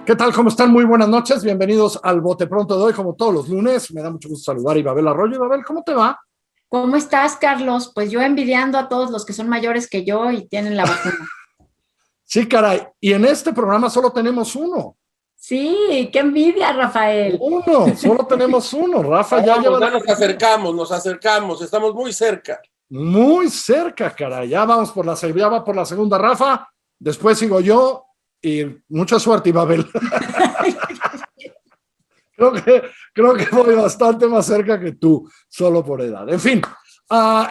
¿Qué tal? ¿Cómo están? Muy buenas noches. Bienvenidos al Bote Pronto de hoy, como todos los lunes. Me da mucho gusto saludar a Ibabel Arroyo. Ibabel, ¿cómo te va? ¿Cómo estás, Carlos? Pues yo envidiando a todos los que son mayores que yo y tienen la vacuna. Sí, caray. Y en este programa solo tenemos uno. Sí, qué envidia, Rafael. Solo tenemos uno. Rafa ya Vamos, lleva ya la primera. nos acercamos, estamos muy cerca. Muy cerca, caray. Ya vamos ya va por la segunda, Rafa. Después sigo yo y mucha suerte, Ibabel. creo que, creo que voy bastante más cerca que tú, solo por edad. En fin,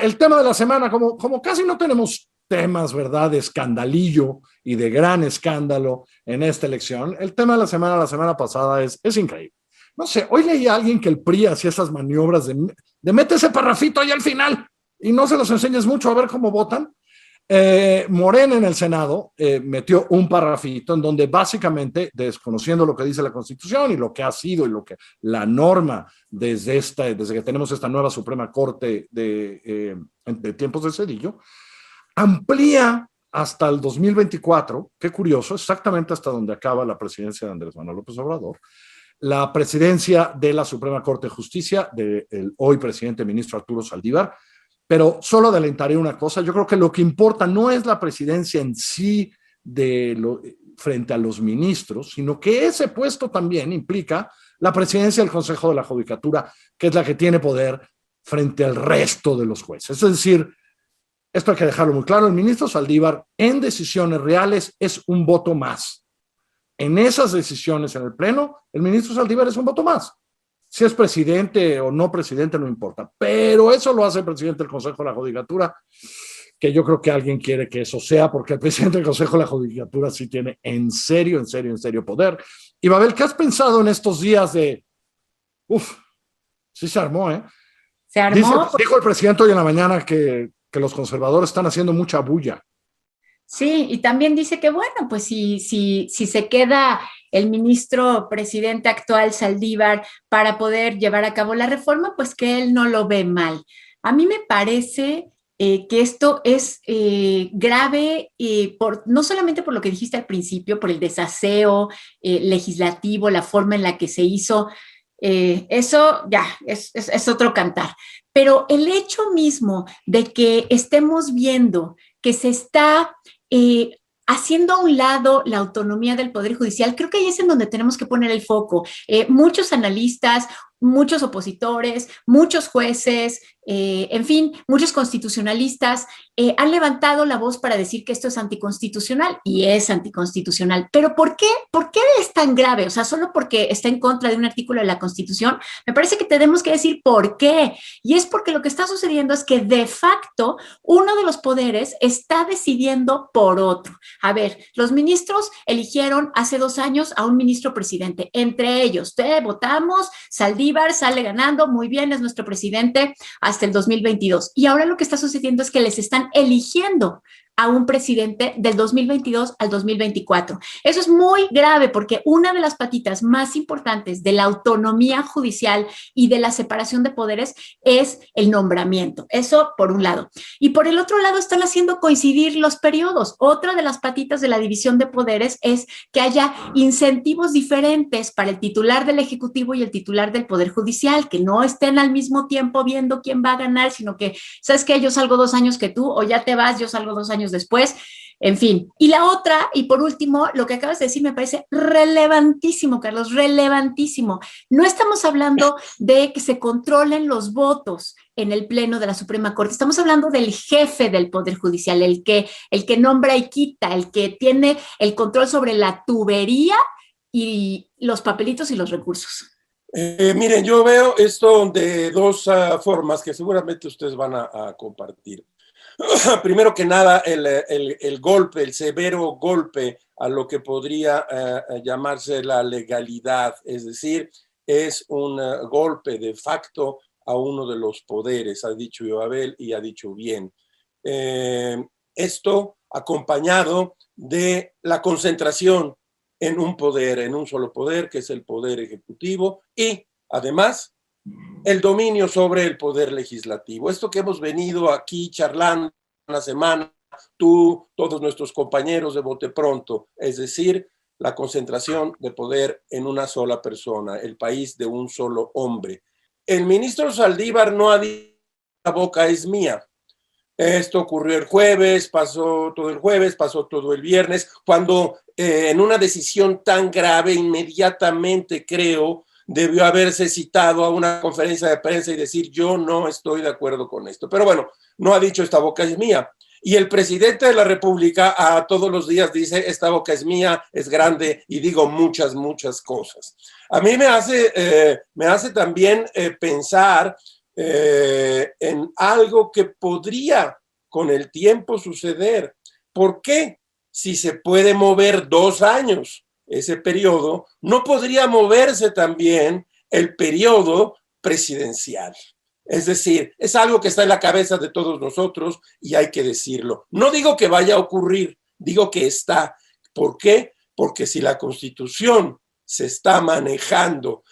el tema de la semana, como casi no tenemos temas, ¿verdad?, de escandalillo y de gran escándalo en esta elección, el tema de la semana pasada es increíble. No sé, hoy leí a alguien que el PRI hacía esas maniobras de mete ese parrafito ahí al final y no se los enseñes mucho a ver cómo votan. Morena en el Senado metió un parrafito en donde básicamente, desconociendo lo que dice la Constitución y lo que ha sido y lo que la norma desde que tenemos esta nueva Suprema Corte de tiempos de Cedillo, amplía hasta el 2024, qué curioso, exactamente hasta donde acaba la presidencia de Andrés Manuel López Obrador, la presidencia de la Suprema Corte de Justicia del hoy presidente ministro Arturo Saldívar. Pero solo adelantaré una cosa, yo creo que lo que importa no es la presidencia en sí frente a los ministros, sino que ese puesto también implica la presidencia del Consejo de la Judicatura, que es la que tiene poder frente al resto de los jueces. Es decir, esto hay que dejarlo muy claro, el ministro Saldívar en decisiones reales es un voto más. En esas decisiones en el Pleno, el ministro Saldívar es un voto más. Si es presidente o no presidente, no importa. Pero eso lo hace el presidente del Consejo de la Judicatura, que yo creo que alguien quiere que eso sea, porque el presidente del Consejo de la Judicatura sí tiene en serio poder. Y Babel, ¿qué has pensado en estos días de... Uf, sí se armó, ¿eh? Se armó. Dijo el presidente hoy en la mañana que los conservadores están haciendo mucha bulla. Sí, y también dice que, bueno, pues si se queda el ministro presidente actual, Saldívar, para poder llevar a cabo la reforma, pues que él no lo ve mal. A mí me parece que esto es grave no solamente por lo que dijiste al principio, por el desaseo legislativo, la forma en la que se hizo, eso ya es otro cantar. Pero el hecho mismo de que estemos viendo que se está haciendo a un lado la autonomía del Poder Judicial, creo que ahí es en donde tenemos que poner el foco. Muchos analistas, muchos opositores, muchos jueces, en fin, muchos constitucionalistas han levantado la voz para decir que esto es anticonstitucional y es anticonstitucional. Pero ¿por qué? ¿Por qué es tan grave? O sea, solo porque está en contra de un artículo de la Constitución, me parece que tenemos que decir por qué. Y es porque lo que está sucediendo es que de facto uno de los poderes está decidiendo por otro. A ver, los ministros eligieron hace 2 años a un ministro presidente. Entre ellos, votamos, Saldívar sale ganando, muy bien, es nuestro presidente hasta el 2022. Y ahora lo que está sucediendo es que les están eligiendo a un presidente del 2022 al 2024. Eso es muy grave porque una de las patitas más importantes de la autonomía judicial y de la separación de poderes es el nombramiento. Eso por un lado. Y por el otro lado están haciendo coincidir los periodos. Otra de las patitas de la división de poderes es que haya incentivos diferentes para el titular del Ejecutivo y el titular del Poder Judicial, que no estén al mismo tiempo viendo quién va a ganar, sino que, ¿sabes qué? Yo salgo 2 años que tú, o ya te vas, yo salgo 2 años después, en fin. Y la otra, y por último, lo que acabas de decir me parece relevantísimo, Carlos, relevantísimo. No estamos hablando de que se controlen los votos en el Pleno de la Suprema Corte, estamos hablando del jefe del Poder Judicial, el que nombra y quita, el que tiene el control sobre la tubería y los papelitos y los recursos. Miren, yo veo esto de dos formas que seguramente ustedes van a compartir. Primero que nada, el golpe, el severo golpe a lo que podría llamarse la legalidad, es decir, es un golpe de facto a uno de los poderes, ha dicho Ibabel y ha dicho bien. Esto acompañado de la concentración en un poder, en un solo poder, que es el poder ejecutivo, y además el dominio sobre el poder legislativo. Esto que hemos venido aquí charlando una semana, tú, todos nuestros compañeros de Bote Pronto, es decir, la concentración de poder en una sola persona, el país de un solo hombre. El ministro Saldívar no ha dicho la boca es mía. Esto ocurrió el jueves, pasó todo el viernes, cuando en una decisión tan grave, inmediatamente creo, debió haberse citado a una conferencia de prensa y decir yo no estoy de acuerdo con esto. Pero bueno, no ha dicho esta boca es mía. Y el presidente de la República a todos los días dice esta boca es mía, es grande y digo muchas, muchas cosas. A mí me hace también pensar en algo que podría con el tiempo suceder. ¿Por qué? Si se puede mover 2 años ese periodo, no podría moverse también el periodo presidencial. Es decir, es algo que está en la cabeza de todos nosotros y hay que decirlo. No digo que vaya a ocurrir, digo que está. ¿Por qué? Porque si la Constitución se está manejando,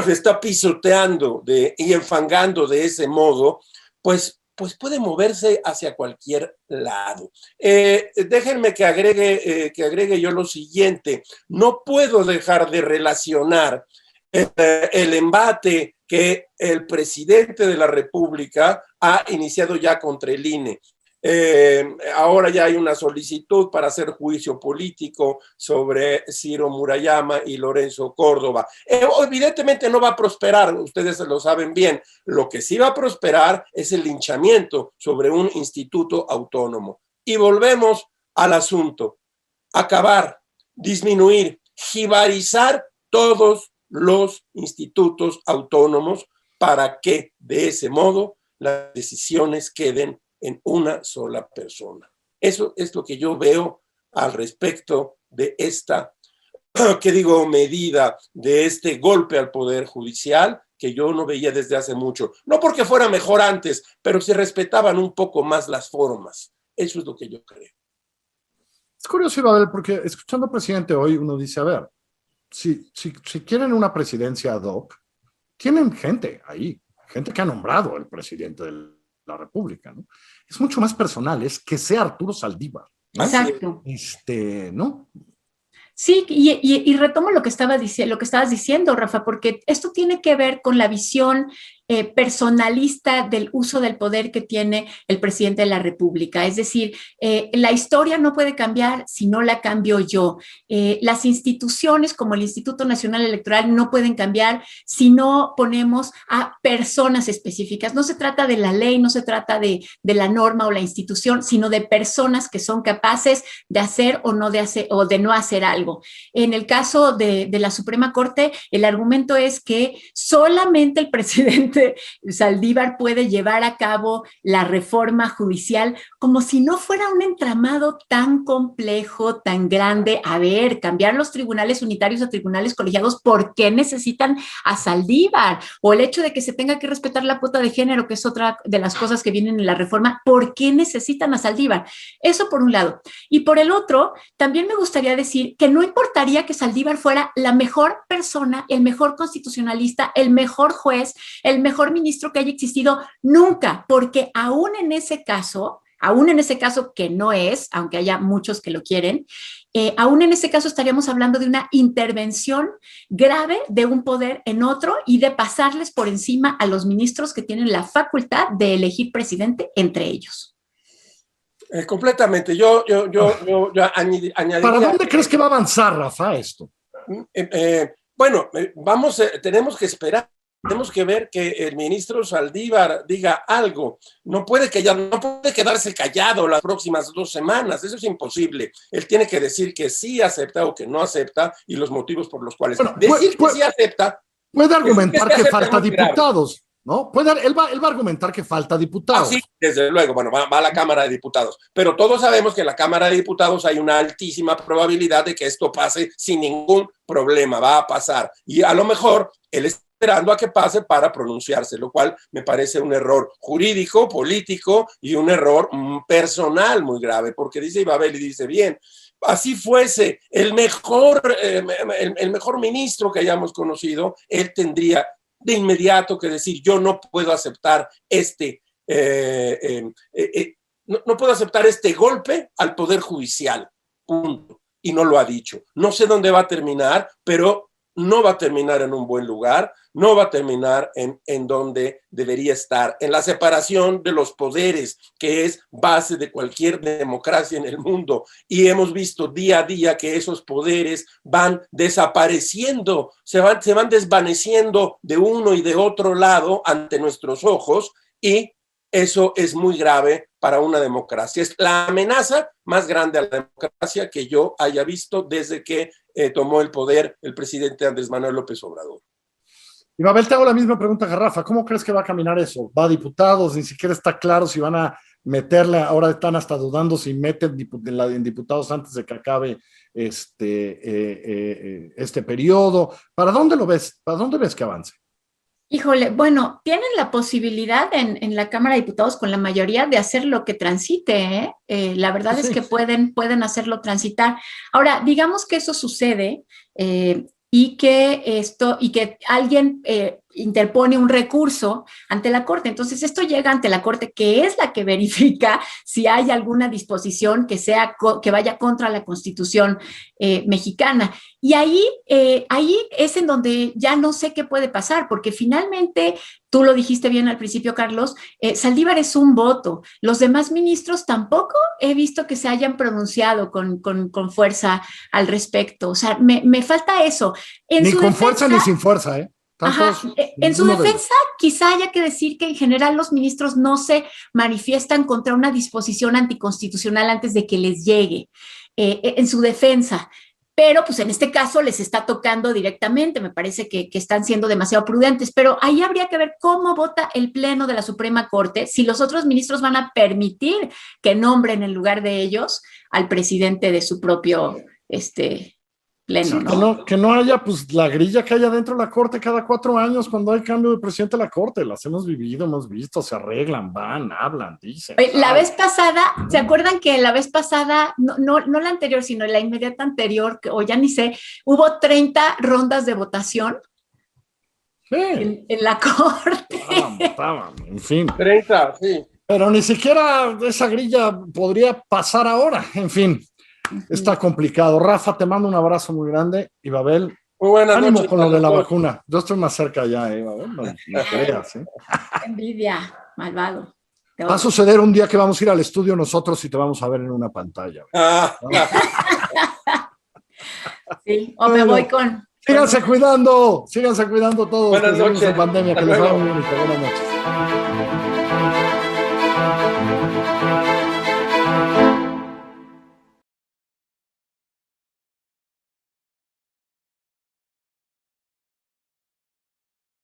se está pisoteando y enfangando de ese modo, pues puede moverse hacia cualquier lado. Déjenme que agregue yo lo siguiente. No puedo dejar de relacionar el embate que el presidente de la República ha iniciado ya contra el INE. Ahora ya hay una solicitud para hacer juicio político sobre Ciro Murayama y Lorenzo Córdoba. Evidentemente no va a prosperar, ustedes lo saben bien. Lo que sí va a prosperar es el linchamiento sobre un instituto autónomo. Y volvemos al asunto. Acabar, disminuir, jibarizar todos los institutos autónomos para que de ese modo las decisiones queden en una sola persona. Eso es lo que yo veo al respecto de esta, medida, de este golpe al Poder Judicial, que yo no veía desde hace mucho. No porque fuera mejor antes, pero se respetaban un poco más las formas. Eso es lo que yo creo. Es curioso, Ibabel, porque escuchando al presidente hoy uno dice, a ver, si quieren una presidencia ad hoc, tienen gente ahí, gente que ha nombrado el presidente de la República, ¿no? Es mucho más personal, es que sea Arturo Saldívar, ¿no? Exacto. ¿No? Sí, y retomo lo que estabas diciendo, Rafa, porque esto tiene que ver con la visión personalista del uso del poder que tiene el presidente de la República. Es decir, la historia no puede cambiar si no la cambio yo. Las instituciones como el Instituto Nacional Electoral no pueden cambiar si no ponemos a personas específicas. No se trata de la ley, no se trata de la norma o la institución, sino de personas que son capaces de hacer o no de hacer o de no hacer algo. En el caso de la Suprema Corte, el argumento es que solamente el presidente Saldívar puede llevar a cabo la reforma judicial como si no fuera un entramado tan complejo, tan grande. A ver, cambiar los tribunales unitarios a tribunales colegiados, ¿por qué necesitan a Saldívar? O el hecho de que se tenga que respetar la cuota de género, que es otra de las cosas que vienen en la reforma, ¿por qué necesitan a Saldívar? Eso por un lado. Y por el otro, también me gustaría decir que no importaría que Saldívar fuera la mejor persona, el mejor constitucionalista, el mejor juez, el mejor ministro que haya existido nunca, porque aún en ese caso que no es, aunque haya muchos que lo quieren, aún en ese caso estaríamos hablando de una intervención grave de un poder en otro y de pasarles por encima a los ministros que tienen la facultad de elegir presidente entre ellos. Completamente. Yo añadiría... ¿Para dónde crees que va a avanzar, Rafa, esto? Tenemos que esperar. Tenemos que ver que el ministro Saldívar diga algo. No puede quedarse callado las próximas 2 semanas. Eso es imposible. Él tiene que decir que sí acepta o que no acepta y los motivos por los cuales. Decir que sí acepta. Puede argumentar que falta diputados, ¿no? Él va a argumentar que falta diputados. Sí, desde luego. Bueno, va a la Cámara de Diputados. Pero todos sabemos que en la Cámara de Diputados hay una altísima probabilidad de que esto pase sin ningún problema. Va a pasar. Y a lo mejor él está esperando a que pase para pronunciarse, lo cual me parece un error jurídico, político y un error personal muy grave, porque dice Ibabel y dice bien, así fuese el mejor ministro que hayamos conocido, él tendría de inmediato que decir yo no puedo aceptar no puedo aceptar este golpe al Poder Judicial, punto. y no lo ha dicho. No sé dónde va a terminar, pero no va a terminar en un buen lugar, no va a terminar en donde debería estar, en la separación de los poderes, que es base de cualquier democracia en el mundo. Y hemos visto día a día que esos poderes van desapareciendo, se van desvaneciendo de uno y de otro lado ante nuestros ojos, y eso es muy grave para una democracia. Es la amenaza más grande a la democracia que yo haya visto desde que tomó el poder el presidente Andrés Manuel López Obrador. Y Mabel, te hago la misma pregunta que Rafa. ¿Cómo crees que va a caminar eso? ¿Va a diputados? Ni siquiera está claro si van a meterle. Ahora están hasta dudando si meten en diputados antes de que acabe este periodo. ¿Para dónde lo ves? ¿Para dónde ves que avance? Híjole, bueno, tienen la posibilidad en la Cámara de Diputados con la mayoría de hacer lo que transite, ¿eh? La verdad es que pueden hacerlo transitar. Ahora, digamos que eso sucede y que alguien interpone un recurso ante la Corte. Entonces, esto llega ante la Corte, que es la que verifica si hay alguna disposición que vaya contra la Constitución mexicana. Y ahí es en donde ya no sé qué puede pasar, porque finalmente, tú lo dijiste bien al principio, Carlos, Saldívar es un voto. Los demás ministros tampoco he visto que se hayan pronunciado con fuerza al respecto. O sea, me falta eso. Ni con fuerza ni sin fuerza, ¿eh? Ajá. En su defensa, quizá haya que decir que en general los ministros no se manifiestan contra una disposición anticonstitucional antes de que les llegue, en su defensa. Pero pues en este caso les está tocando directamente, me parece que están siendo demasiado prudentes, pero ahí habría que ver cómo vota el Pleno de la Suprema Corte, si los otros ministros van a permitir que nombren en lugar de ellos al presidente de su propio Pleno, sí, ¿no? Que no haya pues la grilla que haya dentro de la Corte cada 4 años cuando hay cambio de presidente de la Corte. Las hemos vivido, hemos visto, se arreglan, van, hablan, dicen. La vez pasada, ¿se acuerdan que la vez pasada, no la anterior, sino la inmediata anterior, o ya ni sé, hubo 30 rondas de votación? Sí. En la Corte. Estaban, en fin. 30, sí. Pero ni siquiera esa grilla podría pasar ahora, en fin. Está complicado. Rafa, te mando un abrazo muy grande. Y Babel, muy buenas ánimo noches, con lo de la vacuna. Yo estoy más cerca ya, Babel, no creas. Envidia, malvado. Va a suceder un día que vamos a ir al estudio nosotros y te vamos a ver en una pantalla. Sí, o me voy con... Síganse cuidando todos. Buenas noches. En pandemia, que les vaya muy bien. Buenas noches.